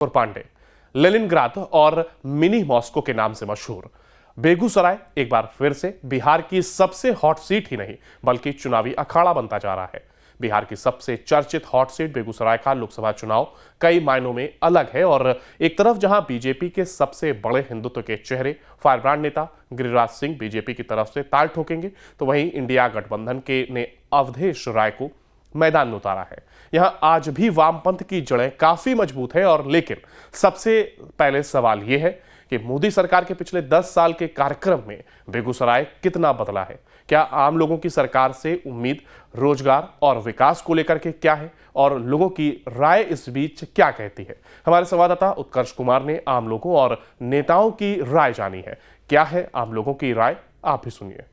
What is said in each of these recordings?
Pandey Leningrad और mini Moscow के नाम से मशहूर बेगूसराय एक बार फिर से बिहार की सबसे हॉट सीट ही नहीं बल्कि चुनावी अखाड़ा बनता जा रहा है। बिहार की सबसे चर्चित हॉट सीट बेगूसराय का लोकसभा चुनाव कई मायनों में अलग है और एक तरफ जहां बीजेपी के सबसे बड़े हिंदुत्व के चेहरे फायरब्रांड नेता गिरिराज सिंह बीजेपी की तरफ से ताल ठोकेंगे, तो वहीं इंडिया गठबंधन के ने अवधेश राय को मैदान में उतारा है। यहां आज भी वामपंथ की जड़ें काफी मजबूत है और लेकिन सबसे पहले सवाल यह है कि मोदी सरकार के पिछले 10 साल के कार्यक्रम में बेगूसराय कितना बदला है। क्या आम लोगों की सरकार से उम्मीद रोजगार और विकास को लेकर के क्या है और लोगों की राय इस बीच क्या कहती है। हमारे संवाददाता उत्कर्ष कुमार ने आम लोगों और नेताओं की राय जानी है। क्या है आम लोगों की राय, आप भी सुनिए।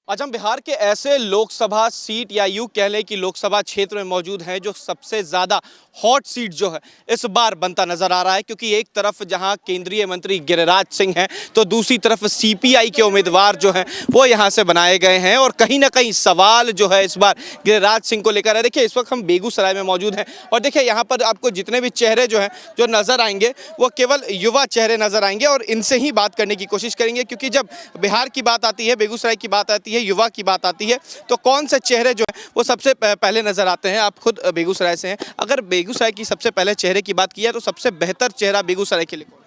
आज हम बिहार के ऐसे लोकसभा सीट या यूं कह लें कि लोकसभा क्षेत्र में मौजूद हैं जो सबसे ज़्यादा हॉट सीट जो है इस बार बनता नजर आ रहा है, क्योंकि एक तरफ जहां केंद्रीय मंत्री गिरिराज सिंह हैं तो दूसरी तरफ सीपीआई के उम्मीदवार जो हैं वो यहां से बनाए गए हैं और कहीं ना कहीं सवाल जो है इस बार गिरिराज सिंह को लेकर है। देखिए इस वक्त हम बेगूसराय में मौजूद हैं और देखिए यहाँ पर आपको जितने भी चेहरे जो हैं जो नज़र आएंगे वो केवल युवा चेहरे नज़र आएंगे और इनसे ही बात करने की कोशिश करेंगे, क्योंकि जब बिहार की बात आती है, बेगूसराय की बात आती है, युवा की बात आती है तो कौन से चेहरे जो है वो सबसे पहले नजर आते हैं। आप खुद बेगूसराय से हैं, अगर बेगूसराय की सबसे पहले चेहरे की बात की है तो सबसे बेहतर चेहरा बेगूसराय के लिए कौन?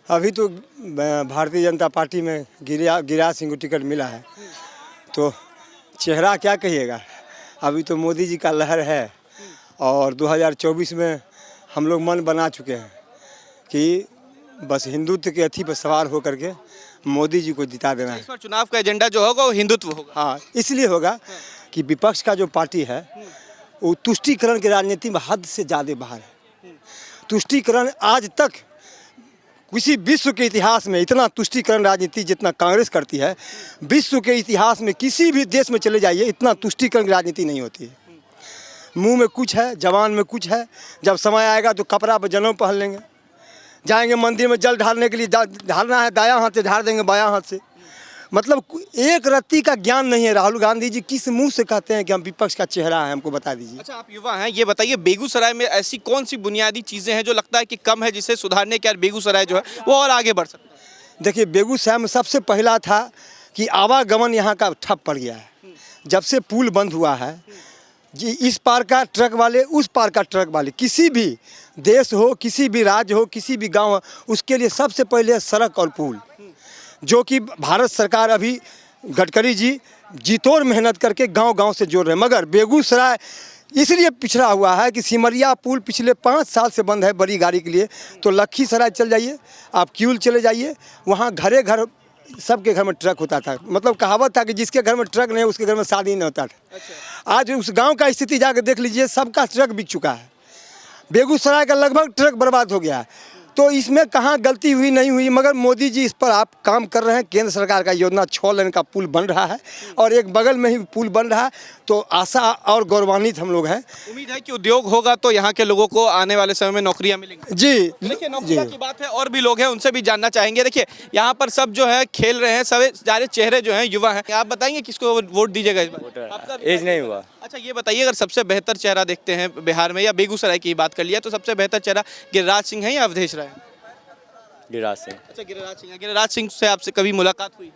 अभी तो भारतीय जनता पार्टी में गिरिराज सिंह को टिकट मिला है, तो चेहरा क्या कहिएगा। अभी तो मोदी जी का लहर है और 2024 में हम लोग मन बना चुके हैं कि बस हिंदुत्व के अथी पर सवार होकर के मोदी जी को जिता देना है। इस बार चुनाव का एजेंडा जो होगा वो हिंदुत्व होगा। हाँ, इसलिए होगा कि विपक्ष का जो पार्टी है वो तुष्टीकरण की राजनीति में हद से ज़्यादा बाहर है। तुष्टीकरण आज तक किसी विश्व के इतिहास में इतना तुष्टीकरण राजनीति जितना कांग्रेस करती है, विश्व के इतिहास में किसी भी देश में चले जाइए इतना तुष्टीकरण की राजनीति नहीं होती है। मुंह में कुछ है, जवान में कुछ है, जब समय आएगा तो कपड़ा पर जनेऊ पहन लेंगे, जाएंगे मंदिर में जल ढालने के लिए, ढालना है दायां हाथ से ढाल देंगे बायां हाथ से। मतलब एक रत्ती का ज्ञान नहीं है। राहुल गांधी जी किस मुंह से कहते हैं कि हम विपक्ष का चेहरा है, हमको बता दीजिए। अच्छा, आप युवा हैं, ये बताइए बेगूसराय में ऐसी कौन सी बुनियादी चीजें हैं जो लगता है कि कम है जिसे सुधारने के बेगूसराय जो है वो और आगे बढ़ सकता है? देखिए बेगूसराय में सबसे पहला था कि आवागमन यहाँ का ठप पड़ गया है। जब से पुल बंद हुआ है जी, इस पार का ट्रक वाले उस पार का ट्रक वाले, किसी भी देश हो, किसी भी राज्य हो, किसी भी गांव हो, उसके लिए सबसे पहले सड़क और पुल, जो कि भारत सरकार अभी गडकरी जी जी-तोड़ मेहनत करके गांव-गांव से जोड़ रहे हैं। मगर बेगूसराय इसलिए पिछड़ा हुआ है कि सिमरिया पुल पिछले 5 साल से बंद है बड़ी गाड़ी के लिए। तो लखीसराय चल जाइए, आप किउल चले जाइए, वहाँ घरे घर सबके घर में ट्रक होता था। मतलब कहावत था कि जिसके घर में ट्रक नहीं उसके घर में शादी नहीं होता था। अच्छा। आज उस गांव का स्थिति जाकर देख लीजिए, सबका ट्रक बिक चुका है। बेगूसराय का लगभग ट्रक बर्बाद हो गया है। तो इसमें कहाँ गलती हुई नहीं हुई, मगर मोदी जी इस पर आप काम कर रहे हैं। केंद्र सरकार का योजना 6 लेन का पुल बन रहा है और एक बगल में ही पुल बन रहा है, तो आशा और गौरवान्वित हम लोग हैं। उम्मीद है कि उद्योग होगा तो यहाँ के लोगों को आने वाले समय में नौकरियाँ मिलेंगी। जी देखिए नौकरियों की बात है, और भी लोग हैं उनसे भी जानना चाहेंगे। देखिए यहाँ पर सब जो है खेल रहे हैं, सभी सारे चेहरे जो हैं युवा हैं। आप बताएंगे किसको वोट दीजिएगा इस बार? आपका एज नहीं हुआ। अच्छा ये बताइए, अगर सबसे बेहतर चेहरा देखते हैं बिहार में या बेगूसराय की बात कर लिया तो सबसे बेहतर चेहरा गिरिराज सिंह है या अवधेश राय? गिरिराज सिंह। अच्छा गिरिराज सिंह है। गिरिराज सिंह से आपसे कभी मुलाकात हुई?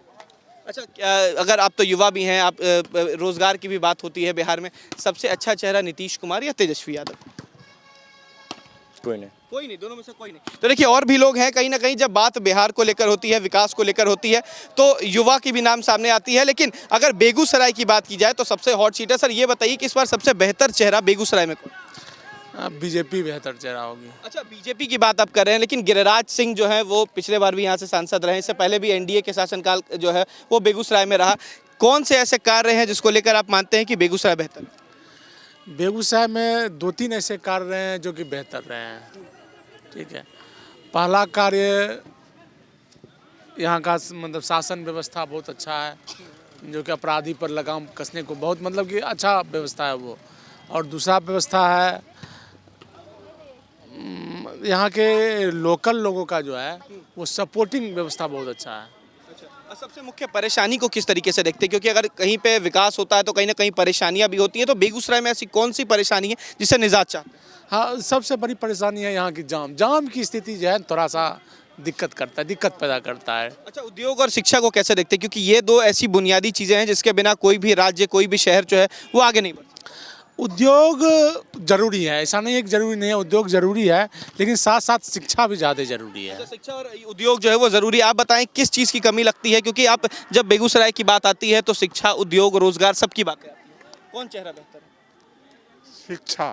अच्छा, अगर आप तो युवा भी हैं, आप रोजगार की भी बात होती है बिहार में, सबसे अच्छा चेहरा नीतीश कुमार या तेजस्वी यादव? कोई नहीं, दोनों में से कोई नहीं। तो देखिए और भी लोग हैं, कहीं ना कहीं जब बात बिहार को लेकर होती है, विकास को लेकर होती है तो युवा की भी नाम सामने आती है। लेकिन अगर बेगूसराय की बात की जाए तो सबसे हॉट सीट है। सर ये बताइए कि इस बार सबसे बेहतर चेहरा बेगूसराय में कौन? बीजेपी बेहतर चेहरा होगी। अच्छा, बीजेपी की बात आप कर रहे हैं, लेकिन गिरिराज सिंह जो है वो पिछले बार भी यहाँ से सांसद रहे, इससे पहले भी एनडीए के शासनकाल जो है वो बेगूसराय में रहा। कौन से ऐसे कार्य हैं जिसको लेकर आप मानते हैं कि बेगूसराय बेहतर? बेगूसराय में 2-3 ऐसे कार्य रहे हैं जो कि बेहतर रहे हैं। ठीक है, पहला कार्य यहाँ का मतलब शासन व्यवस्था बहुत अच्छा है, जो कि अपराधी पर लगाम कसने को बहुत मतलब कि अच्छा व्यवस्था है वो। और दूसरा व्यवस्था है यहाँ के लोकल लोगों का जो है वो सपोर्टिंग व्यवस्था बहुत अच्छा है। अच्छा, सबसे मुख्य परेशानी को किस तरीके से देखते हैं, क्योंकि अगर कहीं पे विकास होता है तो कहीं ना कहीं परेशानियां भी होती हैं, तो बेगूसराय में ऐसी कौन सी परेशानी है जिससे निजात चाहते हैं? हाँ, सबसे बड़ी परेशानी है यहाँ की जाम की स्थिति जो है थोड़ा सा दिक्कत पैदा करता है। अच्छा, उद्योग और शिक्षा को कैसे देखते हैं, क्योंकि ये दो ऐसी बुनियादी चीज़ें हैं जिसके बिना कोई भी राज्य, कोई भी शहर जो है वो आगे नहीं बढ़ सकता। उद्योग जरूरी है, ऐसा नहीं है कि जरूरी नहीं है, उद्योग जरूरी है, लेकिन साथ साथ शिक्षा भी ज़्यादा जरूरी है। शिक्षा और उद्योग जो है वो ज़रूरी है। आप बताएं किस चीज़ की कमी लगती है, क्योंकि आप जब बेगूसराय की बात आती है तो शिक्षा, उद्योग, रोजगार सबकी बात आती है। कौन चेहरा बेहतर है? शिक्षा।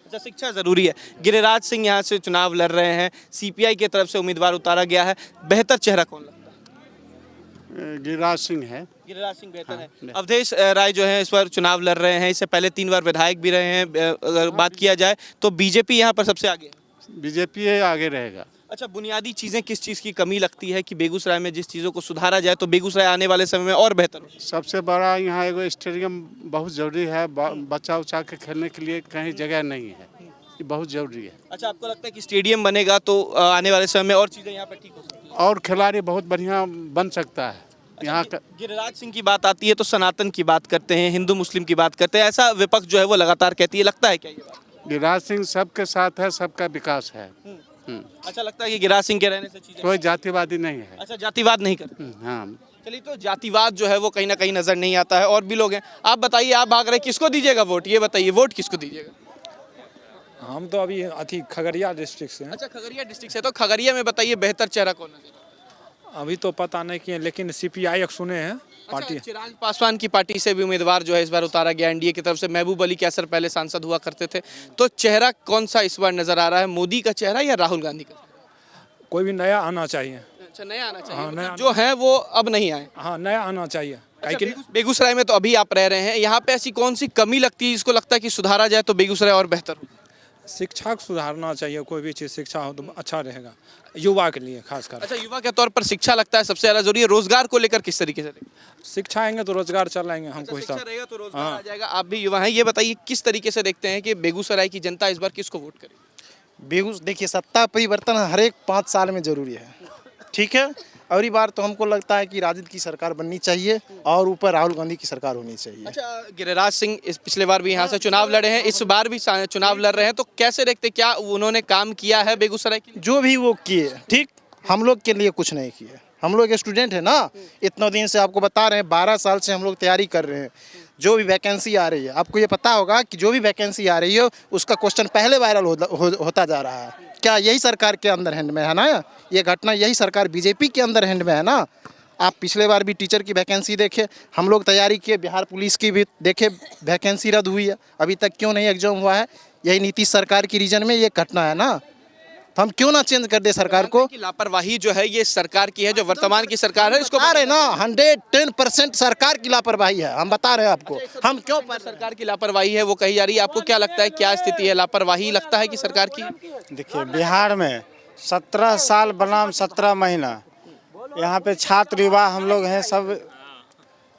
अच्छा, शिक्षा ज़रूरी है। गिरिराज सिंह यहाँ से चुनाव लड़ रहे हैं, सीपीआई की तरफ से उम्मीदवार उतारा गया है, बेहतर चेहरा कौन लगता है? गिरिराज सिंह है। गिरिराज सिंह बेहतर है। अवधेश राय जो है इस बार चुनाव लड़ रहे हैं, इससे पहले 3 बार विधायक भी रहे हैं। अगर बात किया जाए तो बीजेपी यहाँ पर सबसे आगे है। बीजेपी आगे रहेगा। अच्छा, बुनियादी चीज़ें किस चीज़ की कमी लगती है कि बेगूसराय में जिस चीज़ों को सुधारा जाए तो बेगूसराय आने वाले समय में और बेहतर हो? सबसे बड़ा यहाँ एगो स्टेडियम बहुत ज़रूरी है। बच्चा उच्चा के खेलने के लिए कहीं जगह नहीं है, ये बहुत ज़रूरी है। अच्छा, आपको लगता है कि स्टेडियम बनेगा तो आने वाले समय में और चीज़ें यहाँ पर ठीक हो सकती हैं? और खिलाड़ी बहुत बढ़िया बन सकता है यहाँ का। गिरिराज सिंह की बात आती है तो सनातन की बात करते हैं, हिंदू मुस्लिम की बात करते हैं, ऐसा विपक्ष जो है वो लगातार कहती है, लगता है क्या ये बात? गिरिराज सिंह सबके साथ है, सबका विकास है। अच्छा, लगता है कि गिरिराज सिंह के रहने से चीज़ें। कोई जातिवादी नहीं है। अच्छा, जातिवाद नहीं करते। हाँ, चलिए, तो जातिवाद जो है वो कहीं ना कहीं नजर नहीं आता है। और भी लोग हैं, आप बताइए, आप भाग रहे किसको दीजिएगा वोट, ये बताइए, वोट किसको दीजिएगा? हम तो अभी खगड़िया डिस्ट्रिक्ट से हैं। अच्छा, खगड़िया डिस्ट्रिक्ट से, तो खगड़िया में बताइए बेहतर चेहरा कौन नजर? अभी तो पता नहीं किए, लेकिन सीपीआई एक सुने हैं पार्टी। अच्छा, चिराग पासवान की पार्टी से भी उम्मीदवार जो है इस बार उतारा गया एनडीए की तरफ से। महबूब अली कैसर पहले सांसद हुआ करते थे, तो चेहरा कौन सा इस बार नजर आ रहा है, मोदी का चेहरा या राहुल गांधी का? कोई भी नया आना चाहिए। अच्छा, नया आना चाहिए। हाँ, नया जो है वो अब नहीं आए। हाँ, नया आना चाहिए। अच्छा, बेगूसराय में तो अभी आप रह रहे हैं, यहाँ पे ऐसी कौन सी कमी लगती है जिसको लगता है कि सुधारा जाए तो बेगूसराय और बेहतर हो? शिक्षा को सुधारना चाहिए, कोई भी चीज़ शिक्षा हो तो अच्छा रहेगा युवा के लिए खासकर। अच्छा, युवा के तौर पर शिक्षा लगता है सबसे ज़्यादा जरूरी है। रोजगार को लेकर किस तरीके से देखते हैं? शिक्षा आएंगे तो रोजगार चलाएंगे हमको शिक्षा हिसाब। रहेगा तो रोजगार आ जाएगा। आप भी युवा हैं, ये बताइए किस तरीके से देखते हैं कि बेगूसराय की जनता इस बार किसको वोट करे? देखिए, सत्ता परिवर्तन हर एक 5 साल में जरूरी है, ठीक है। और ये बार तो हमको लगता है कि राजद की सरकार बननी चाहिए और ऊपर राहुल गांधी की सरकार होनी चाहिए। अच्छा, गिरिराज सिंह इस पिछले बार भी यहाँ से चुनाव लड़े हैं, इस बार भी चुनाव लड़ रहे हैं, तो कैसे देखते, क्या उन्होंने काम किया है बेगूसराय के लिए? जो भी वो किए, ठीक, हम लोग के लिए कुछ नहीं किए। हम लोग स्टूडेंट है ना, इतना दिन से आपको बता रहे हैं, 12 साल से हम लोग तैयारी कर रहे हैं। जो भी वैकेंसी आ रही है, आपको ये पता होगा कि जो भी वैकेंसी आ रही है उसका क्वेश्चन पहले वायरल होता जा रहा है। क्या यही सरकार के अंदर हैंड में है ना? ये घटना यही सरकार बीजेपी के अंदर हैंड में है ना? आप पिछले बार भी टीचर की वैकेंसी देखे, हम लोग तैयारी किए, बिहार पुलिस की भी देखे, वैकेंसी रद्द हुई है, अभी तक क्यों नहीं एग्जाम हुआ है? यही नीतीश सरकार की रीजन में ये घटना है ना, तो हम क्यों ना चेंज कर दे सरकार को? लापरवाही जो है ये सरकार की है, जो वर्तमान की सरकार है, इसको बता रहे ना, 110% सरकार की लापरवाही है, हम बता रहे हैं आपको। हम क्यों सरकार की लापरवाही है वो कही जा रही है, आपको क्या लगता है, क्या स्थिति है, लापरवाही लगता है कि सरकार की? देखिए, बिहार में 17 साल बनाम 17 महीना, यहाँ पे छात्र युवा हम लोग हैं सब।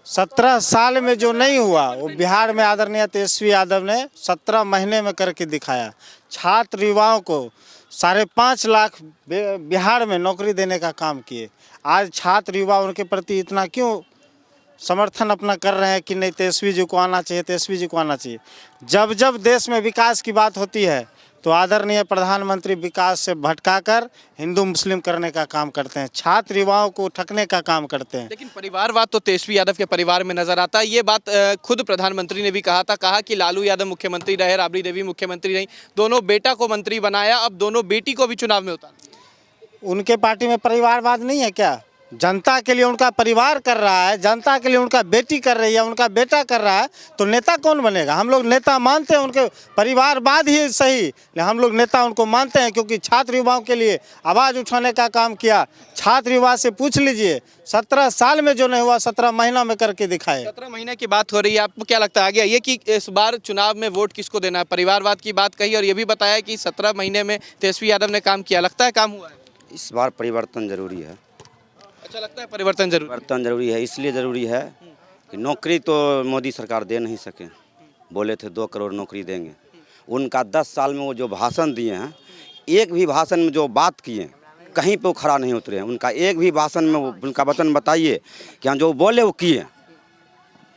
17 साल में जो नहीं हुआ वो बिहार में आदरणीय तेजस्वी यादव ने 17 महीने में करके दिखाया। छात्र युवाओं को 5.5 लाख बिहार में नौकरी देने का काम किए। आज छात्र युवा उनके प्रति इतना क्यों समर्थन अपना कर रहे हैं कि नहीं, तेजस्वी जी को आना चाहिए, तेजस्वी जी को आना चाहिए। जब जब देश में विकास की बात होती है तो आदरणीय प्रधानमंत्री विकास से भटकाकर हिंदू मुस्लिम करने का काम करते हैं, छात्र युवाओं को ठगने का काम करते हैं। लेकिन परिवारवाद तो तेजस्वी यादव के परिवार में नजर आता है। ये बात खुद प्रधानमंत्री ने भी कहा कि लालू यादव मुख्यमंत्री रहे, राबड़ी देवी मुख्यमंत्री रही, दोनों बेटा को मंत्री बनाया, अब दोनों बेटी को भी चुनाव में उतारा। उनके पार्टी में परिवारवाद नहीं है क्या? जनता के लिए उनका परिवार कर रहा है, जनता के लिए उनका बेटी कर रही है, उनका बेटा कर रहा है, तो नेता कौन बनेगा? हम लोग नेता मानते हैं उनके परिवारवाद ही सही, हम लोग नेता उनको मानते हैं क्योंकि छात्र युवाओं के लिए आवाज़ उठाने का काम किया। छात्र युवा से पूछ लीजिए, 17 साल में जो नहीं हुआ 17 महीना में करके दिखाए। 17 महीने की बात हो रही है, आपको क्या लगता है आगे ये कि इस बार चुनाव में वोट किसको देना है? परिवारवाद की बात कही और ये भी बताया कि 17 महीने में तेजस्वी यादव ने काम किया, लगता है काम हुआ है? इस बार परिवर्तन जरूरी है। अच्छा, लगता है परिवर्तन जरूरी है, इसलिए ज़रूरी है कि नौकरी तो मोदी सरकार दे नहीं सके। बोले थे 2 करोड़ नौकरी देंगे, उनका 10 साल में वो जो भाषण दिए हैं, एक भी भाषण में जो बात किए कहीं पे वो खड़ा नहीं उतरे हैं। उनका एक भी भाषण में उनका वचन बताइए कि हाँ जो बोले वो किए,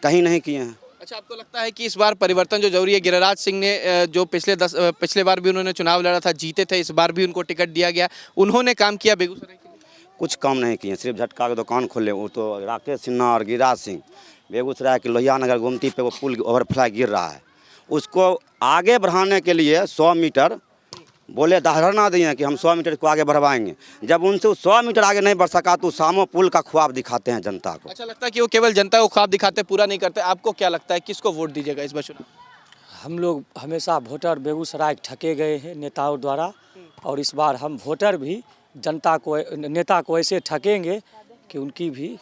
कहीं नहीं किए हैं। अच्छा, आपको लगता है कि इस बार परिवर्तन जो जरूरी है? गिरिराज सिंह ने जो पिछले बार भी उन्होंने चुनाव लड़ा था, जीते थे, इस बार भी उनको टिकट दिया गया, उन्होंने काम किया बेगूसराय के लिए? कुछ काम नहीं किए, सिर्फ झटका के दुकान खोले। वो तो राकेश सिन्हा और गिरिराज सिंह बेगूसराय के लोहिया नगर गोमती पे वो पुल ओवरफ्लाई गिर रहा है, उसको आगे बढ़ाने के लिए 100 मीटर बोले धारणा दिए कि हम 100 मीटर को आगे बढ़वाएंगे। जब उनसे 100 मीटर आगे नहीं बढ़ सका तो सामो पुल का ख्वाब दिखाते हैं जनता को। अच्छा, लगता है कि वो केवल जनता को ख्वाब दिखाते, पूरा नहीं करते। आपको क्या लगता है किसको वोट दीजिएगा इस बार चुनाव? हम लोग हमेशा वोटर बेगूसराय ठगे गए हैं नेताओं द्वारा, और इस बार हम वोटर भी जनता को, नेता को ऐसे ठगेंगे कि उनकी भी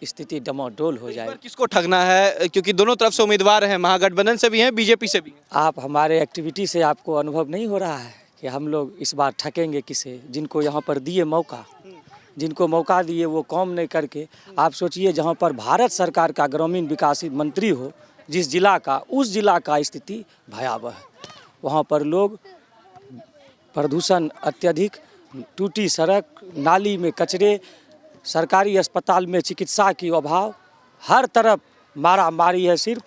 स्थिति डमाडोल हो जाए। किसको ठगना है, क्योंकि दोनों तरफ से उम्मीदवार हैं, महागठबंधन से भी हैं, बीजेपी से भी? आप हमारे एक्टिविटी से आपको अनुभव नहीं हो रहा है कि हम लोग इस बार ठगेंगे किसे? जिनको यहाँ पर दिए मौका, जिनको मौका दिए वो काम नहीं करके, आप सोचिए जहाँ पर भारत सरकार का ग्रामीण विकास मंत्री हो, जिस जिला का, उस जिला का स्थिति भयावह है। वहाँ पर लोग प्रदूषण अत्यधिक, टूटी सड़क, नाली में कचरे, सरकारी अस्पताल में चिकित्सा की अभाव, हर तरफ मारा मारी है सिर्फ,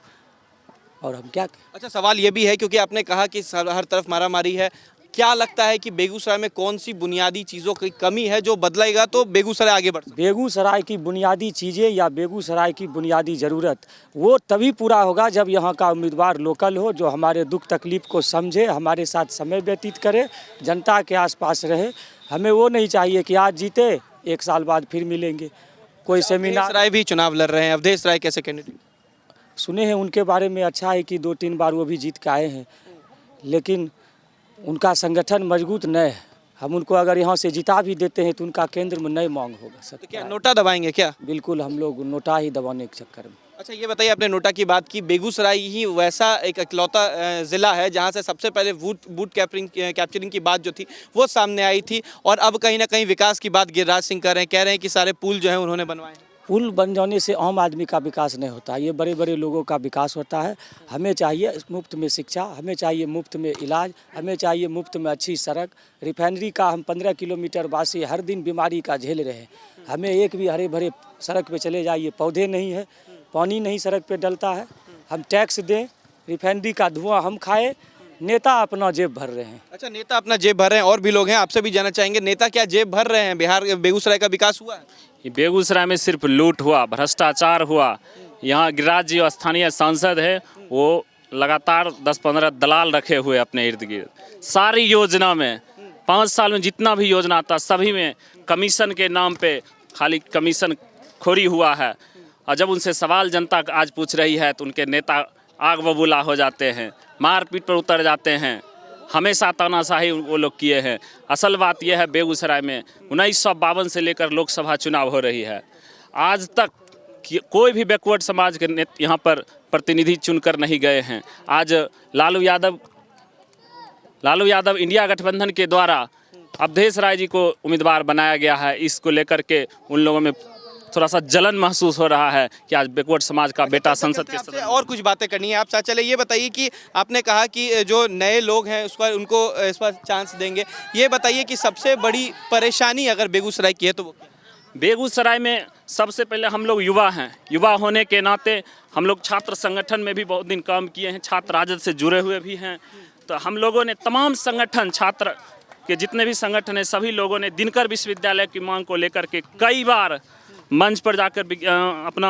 और हम क्या? अच्छा, सवाल ये भी है क्योंकि आपने कहा कि हर तरफ मारा मारी है, क्या लगता है कि बेगूसराय में कौन सी बुनियादी चीज़ों की कमी है जो बदलेगा तो बेगूसराय आगे बढ़ सकता है? बेगूसराय की बुनियादी चीज़ें या बेगूसराय की बुनियादी ज़रूरत वो तभी पूरा होगा जब यहाँ का उम्मीदवार लोकल हो, जो हमारे दुख तकलीफ को समझे, हमारे साथ समय व्यतीत करे, जनता के आसपास रहे। हमें वो नहीं चाहिए कि आज जीते 1 साल बाद फिर मिलेंगे। कोई सेमिनार, राय भी चुनाव लड़ रहे हैं, अवधेश राय कैसे कैंडिडेट? सुने हैं उनके बारे में, अच्छा है कि 2-3 बार वो भी जीत के आए हैं, लेकिन उनका संगठन मजबूत नहीं है। हम उनको अगर यहाँ से जिता भी देते हैं तो उनका केंद्र में नहीं मांग होगा सकता। तो क्या नोटा दबाएंगे क्या? बिल्कुल, हम लोग नोटा ही दबाने के चक्कर में। अच्छा, ये बताइए, आपने नोटा की बात की, बेगूसराय ही वैसा एक इकलौता ज़िला है जहाँ से सबसे पहले बूथ कैप्चरिंग की बात जो थी वो सामने आई थी, और अब कहीं ना कहीं विकास की बात गिरिराज सिंह कर रहे हैं, कह रहे हैं कि सारे पुल जो हैं उन्होंने बनवाए हैं। पुल बन जाने से आम आदमी का विकास नहीं होता, ये बड़े बड़े लोगों का विकास होता है। हमें चाहिए मुफ्त में शिक्षा, हमें चाहिए मुफ्त में इलाज, हमें चाहिए मुफ्त में अच्छी सड़क। रिफाइनरी का हम 15 किलोमीटर वासी हर दिन बीमारी का झेल रहे हैं। हमें एक भी हरे भरे सड़क पे चले जाइए, पौधे नहीं है, पानी नहीं सड़क पे डलता है। हम टैक्स दें, रिफाइनरी का धुआं हम खाए, नेता अपना जेब भर रहे हैं। अच्छा, नेता अपना जेब भर रहे हैं, और भी लोग हैं, आपसे भी जानना चाहेंगे, नेता क्या जेब भर रहे हैं? बिहार बेगूसराय का विकास हुआ है? बेगूसराय में सिर्फ लूट हुआ, भ्रष्टाचार हुआ। यहाँ गिरिराज जी स्थानीय सांसद है, वो लगातार 10-15 दलाल रखे हुए अपने इर्द गिर्द। सारी योजना में 5 साल में जितना भी योजना आता सभी में कमीशन के नाम पे खाली कमीशन खोरी हुआ है। और जब उनसे सवाल जनता आज पूछ रही है तो उनके नेता आग बबूला हो जाते हैं, मारपीट पर उतर जाते हैं। हमेशा तानाशाही वो लोग किए हैं। असल बात यह है, बेगूसराय में 1952 से लेकर लोकसभा चुनाव हो रही है, आज तक कोई भी बैकवर्ड समाज के यहाँ पर प्रतिनिधि चुनकर नहीं गए हैं। आज लालू यादव इंडिया गठबंधन के द्वारा अवधेश राय जी को उम्मीदवार बनाया गया है। इसको लेकर के उन लोगों में थोड़ा सा जलन महसूस हो रहा है कि आज बैकवर्ड समाज का बेटा संसद के सदस्य। और कुछ बातें करनी है आप साथ। चले, ये बताइए कि आपने कहा कि जो नए लोग हैं उस पर उनको इस पर चांस देंगे, ये बताइए कि सबसे बड़ी परेशानी अगर बेगूसराय की है तो वो क्या? बेगूसराय में सबसे पहले हम लोग युवा हैं। युवा होने के नाते हम लोग छात्र संगठन में भी बहुत दिन काम किए हैं, छात्र राजद से जुड़े हुए भी हैं। तो हम लोगों ने तमाम संगठन, छात्र के जितने भी संगठन हैं, सभी लोगों ने दिनकर विश्वविद्यालय की मांग को लेकर के कई बार मंच पर जाकर अपना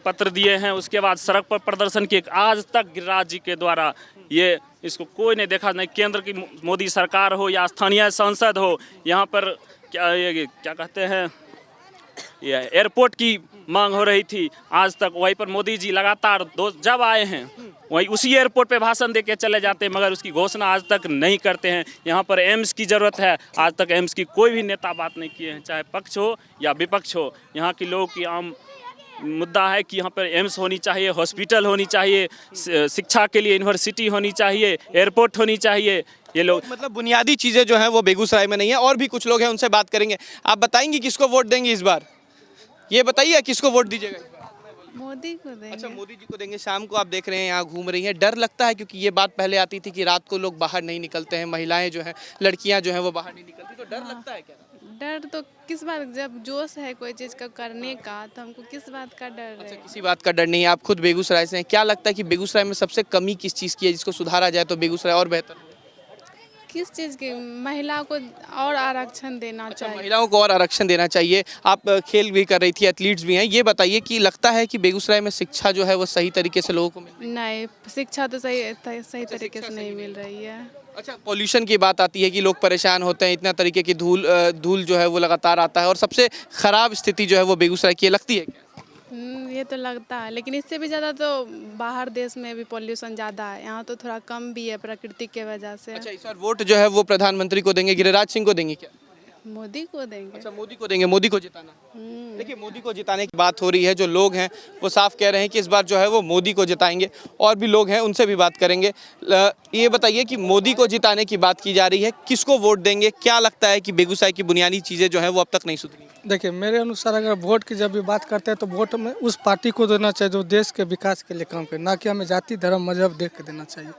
पत्र दिए हैं। उसके बाद सड़क पर प्रदर्शन किए। आज तक गिरिराज जी के द्वारा ये इसको कोई नहीं देखा, नहीं केंद्र की मोदी सरकार हो या स्थानीय सांसद हो। यहाँ पर क्या कहते हैं, ये एयरपोर्ट की मांग हो रही थी, आज तक वहीं पर मोदी जी लगातार जब आए हैं वहीं उसी एयरपोर्ट पे भाषण देके चले जाते हैं, मगर उसकी घोषणा आज तक नहीं करते हैं। यहाँ पर एम्स की ज़रूरत है, आज तक एम्स की कोई भी नेता बात नहीं किए हैं, चाहे पक्ष हो या विपक्ष हो। यहाँ के लोगों की आम मुद्दा है कि यहाँ पर एम्स होनी चाहिए, हॉस्पिटल होनी चाहिए, शिक्षा के लिए यूनिवर्सिटी होनी चाहिए, एयरपोर्ट होनी चाहिए। ये लोग मतलब बुनियादी चीज़ें जो हैं वो बेगूसराय में नहीं है। और भी कुछ लोग हैं, उनसे बात करेंगे। आप बताएंगे किसको वोट देंगे इस बार? ये बताइए, किसको वोट दीजिएगा? मोदी को देंगे। अच्छा, मोदी जी को देंगे। शाम को आप देख रहे हैं यहाँ घूम रही हैं, डर लगता है क्योंकि ये बात पहले आती थी कि रात को लोग बाहर नहीं निकलते हैं, महिलाएं जो हैं, लड़कियां जो हैं वो बाहर नहीं निकलती, तो डर लगता है क्या? डर तो किस बात, जब जोश है कोई चीज़ का करने का तो हमको किस बात का डर है? किसी बात का डर नहीं है। आप खुद बेगूसराय से हैं, क्या लगता है कि बेगूसराय में सबसे कमी किस चीज़ की है जिसको सुधारा जाए तो बेगूसराय और बेहतर हो? किस चीज़ की? महिला को और आरक्षण देना चाहिए। महिलाओं को और आरक्षण देना चाहिए। आप खेल भी कर रही थी, एथलीट्स भी हैं, ये बताइए कि लगता है कि बेगूसराय में शिक्षा जो है वो सही तरीके से लोगों को मिल रही है? नहीं, शिक्षा तो सही तरीके से नहीं मिल रही है। अच्छा, पॉल्यूशन की बात आती है कि लोग परेशान होते हैं, इतना तरीके की धूल जो है वो लगातार आता है और सबसे खराब स्थिति जो है वो बेगूसराय की लगती है क्या? ये तो लगता है, लेकिन इससे भी ज़्यादा तो बाहर देश में भी पॉल्यूशन ज़्यादा है, यहाँ तो थोड़ा कम भी है प्रकृति के वजह से। अच्छा, इस बार वोट जो है वो प्रधानमंत्री को देंगे, गिरिराज सिंह को देंगे क्या? मोदी को देंगे। अच्छा, मोदी को देंगे, मोदी को जिताना। देखिए, मोदी को जिताने की बात हो रही है, जो लोग हैं वो साफ कह रहे हैं कि इस बार जो है वो मोदी को जिताएंगे। और भी लोग हैं, उनसे भी बात करेंगे। ये बताइए कि मोदी को जिताने की बात की जा रही है, किसको वोट देंगे? क्या लगता है कि बेगूसराय की बुनियादी चीज़ें जो है वो अब तक नहीं सुधरी? देखिए, मेरे अनुसार अगर वोट की जब भी बात करते हैं तो वोट में उस पार्टी को देना चाहिए जो देश के विकास के लिए काम करे, ना कि हमें जाति धर्म मजहब देख के देना चाहिए।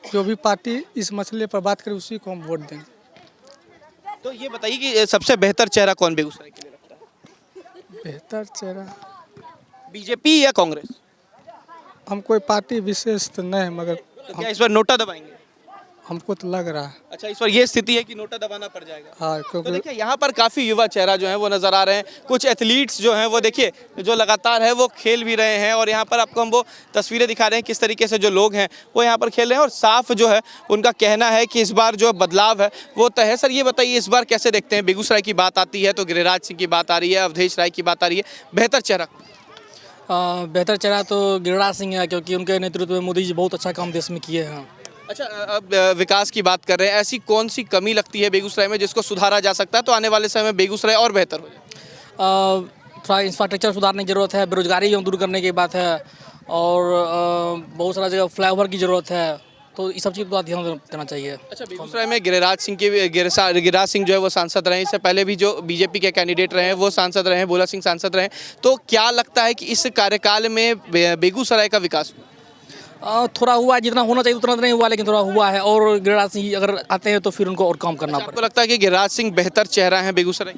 जो भी पार्टी इस मसले पर बात करे उसी को हम वोट देंगे। तो ये बताइए कि सबसे बेहतर चेहरा कौन बेगूसराय के लिए लगता है? बेहतर चेहरा बीजेपी या कांग्रेस? हम कोई पार्टी विशेष तो नहीं है, मगर तो क्या इस बार नोटा दबाएंगे? हमको तो लग रहा है। अच्छा, इस बार ये स्थिति है कि नोटा दबाना पड़ जाएगा। हाँ, तो क्योंकि देखिए, यहाँ पर काफ़ी युवा चेहरा जो है वो नज़र आ रहे हैं। कुछ एथलीट्स जो हैं वो देखिए जो लगातार है वो खेल भी रहे हैं और यहाँ पर आपको हम वो तस्वीरें दिखा रहे हैं किस तरीके से जो लोग हैं वो यहाँ पर खेल रहे हैं और साफ जो है उनका कहना है कि इस बार जो बदलाव है वो तय है। सर, ये बताइए इस बार कैसे देखते हैं? बेगूसराय की बात आती है तो गिरिराज सिंह की बात आ रही है, अवधेश राय की बात आ रही है, बेहतर चेहरा? बेहतर चेहरा तो गिरिराज सिंह है, क्योंकि उनके नेतृत्व में मोदी जी बहुत अच्छा काम देश में किए हैं। अच्छा, अब विकास की बात कर रहे हैं, ऐसी कौन सी कमी लगती है बेगूसराय में जिसको सुधारा जा सकता है तो आने वाले समय में बेगूसराय और बेहतर हो जाए? थोड़ा इंफ्रास्ट्रक्चर सुधारने की ज़रूरत है, बेरोजगारी दूर करने की बात है और बहुत सारा जगह फ्लाईओवर की ज़रूरत है, तो इस सब चीज़ पर ध्यान देना चाहिए। अच्छा, बेगूसराय में गिरिराज सिंह जो है वो सांसद रहे, इससे पहले भी जो बीजेपी के कैंडिडेट रहे हैं वो सांसद रहे, भोला सिंह सांसद रहे, तो क्या लगता है कि इस कार्यकाल में बेगूसराय का विकास थोड़ा हुआ, जितना होना चाहिए उतना नहीं हुआ, लेकिन थोड़ा हुआ है और गिरिराज सिंह अगर आते हैं तो फिर उनको और काम करना पड़ेगा। आपको लगता है कि गिरिराज सिंह बेहतर चेहरा है बेगूसराय?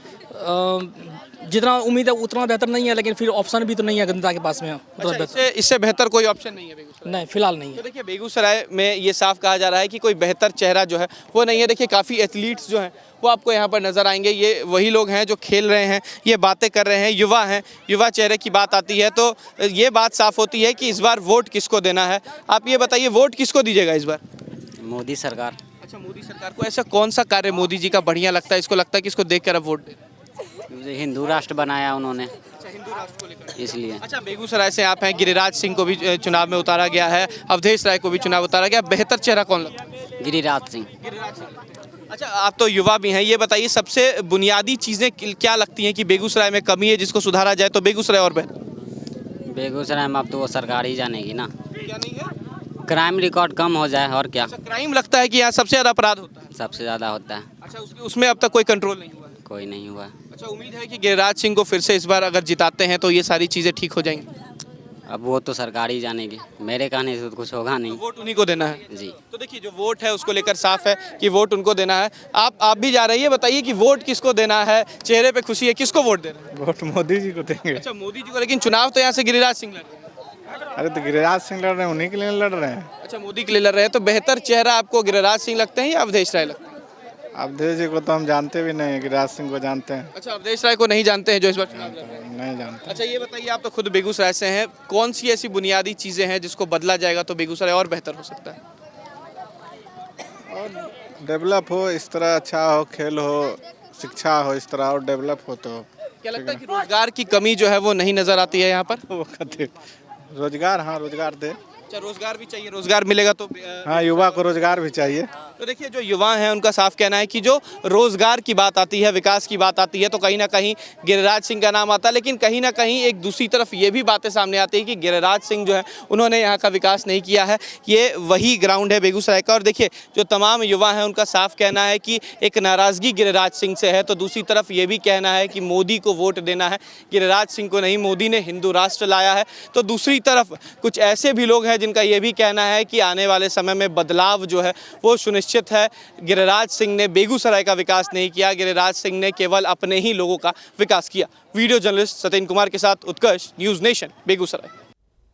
जितना उम्मीद है उतना बेहतर नहीं है, लेकिन फिर ऑप्शन भी तो नहीं है जनता के पास में। अच्छा, इससे बेहतर कोई ऑप्शन नहीं है बेगूसराय? नहीं, फिलहाल नहीं है। तो देखिए, बेगूसराय में ये साफ कहा जा रहा है कि कोई बेहतर चेहरा जो है वो नहीं है। देखिए, काफ़ी एथलीट्स जो हैं वो आपको यहाँ पर नज़र आएंगे। ये वही लोग हैं जो खेल रहे हैं, ये बातें कर रहे हैं, युवा हैं। युवा चेहरे की बात आती है तो ये बात साफ होती है कि इस बार वोट किसको देना है। आप ये बताइए, वोट किसको दीजिएगा इस बार? मोदी सरकार। अच्छा, मोदी सरकार को। ऐसा कौन सा कार्य मोदी जी का बढ़िया लगता है, इसको लगता है कि इसको देख कर अब वोट देना? हिंदू राष्ट्र बनाया उन्होंने, अच्छा, हिंदू राष्ट्र को लेकर इसलिए। अच्छा, बेगूसराय से आप हैं, गिरिराज सिंह को भी चुनाव में उतारा गया है, अवधेश राय को भी चुनाव उतारा गया, बेहतर चेहरा कौन लगता है? गिरिराज सिंह। अच्छा, आप तो युवा भी हैं, ये बताइए सबसे बुनियादी चीज़ें क्या लगती हैं कि बेगूसराय में कमी है जिसको सुधारा जाए तो बेगूसराय और बेहतर? बेगूसराय में अब तो वो सरकार ही जानेगी ना। क्या नहीं है? क्राइम रिकॉर्ड कम हो जाए और क्या। अच्छा, क्राइम लगता है कि यहाँ सबसे ज़्यादा अपराध होता है? सबसे ज़्यादा होता है। अच्छा, उसमें अब तक कोई कंट्रोल नहीं हुआ? कोई नहीं हुआ। अच्छा, उम्मीद है कि गिरिराज सिंह को फिर से इस बार अगर जिताते हैं तो ये सारी चीज़ें ठीक हो जाएंगी? अब वो तो सरकार ही जानेगी, मेरे कहने से तो कुछ होगा नहीं। तो वोट उन्हीं को देना है जी। तो देखिए, जो वोट है उसको लेकर साफ है कि वोट उनको देना है। आप भी जा रही है, बताइए कि वोट किसको देना है? चेहरे पे खुशी है, किसको वोट देना है? वोट मोदी जी को देंगे। अच्छा, मोदी जी को, लेकिन चुनाव तो यहाँ से गिरिराज सिंह लड़ रहे हैं। अरे तो गिरिराज सिंह लड़ रहे हैं, उन्हीं के लिए लड़ रहे हैं। अच्छा, मोदी के लिए लड़ रहे हैं, तो बेहतर चेहरा आपको गिरिराज सिंह लगते हैं या अवधेश राय लगते हैं? अवधेश जी को तो हम जानते भी नहीं, गिरिराज सिंह को जानते हैं। अच्छा, अवधेश राय को नहीं जानते हैं जो इस बार चुनाव लड़ रहे हैं? नहीं जानते। अच्छा, ये बताइए, आप तो खुद बेगूसराय से हैं, कौन सी ऐसी बुनियादी चीज़ें हैं जिसको बदला जाएगा तो बेगूसराय और बेहतर हो सकता है? और डेवलप हो, इस तरह अच्छा हो, खेल हो, शिक्षा हो, इस तरह और डेवलप हो तो। क्या लगता है कि रोजगार की कमी जो है वो नहीं नजर आती है यहाँ पर? वो कहते रोजगार, हाँ रोजगार दे। अच्छा, रोजगार भी चाहिए, रोजगार मिलेगा तो हाँ, युवा को रोजगार भी चाहिए। तो देखिए जो युवा हैं उनका साफ कहना है कि जो रोजगार की बात आती है, विकास की बात आती है तो कहीं ना कहीं गिरिराज सिंह का नाम आता है, लेकिन कहीं ना कहीं एक दूसरी तरफ ये भी बातें सामने आती है कि गिरिराज सिंह जो है उन्होंने यहाँ का विकास नहीं किया है। ये वही ग्राउंड है बेगूसराय का और देखिए जो तमाम युवा हैं उनका साफ कहना है कि एक नाराज़गी गिरिराज सिंह से है, तो दूसरी तरफ ये भी कहना है कि मोदी को वोट देना है, गिरिराज सिंह को नहीं। मोदी ने हिंदू राष्ट्र लाया है। तो दूसरी तरफ कुछ ऐसे भी लोग हैं जिनका ये भी कहना है कि आने वाले समय में बदलाव जो है वो सुनिश्चित है। गिरिराज सिंह ने बेगूसराय का विकास नहीं किया, गिरिराज सिंह ने केवल अपने ही लोगों का विकास किया। वीडियो जर्नलिस्ट सत्येंद्र कुमार के साथ उत्कर्ष, न्यूज़ नेशन, बेगूसराय।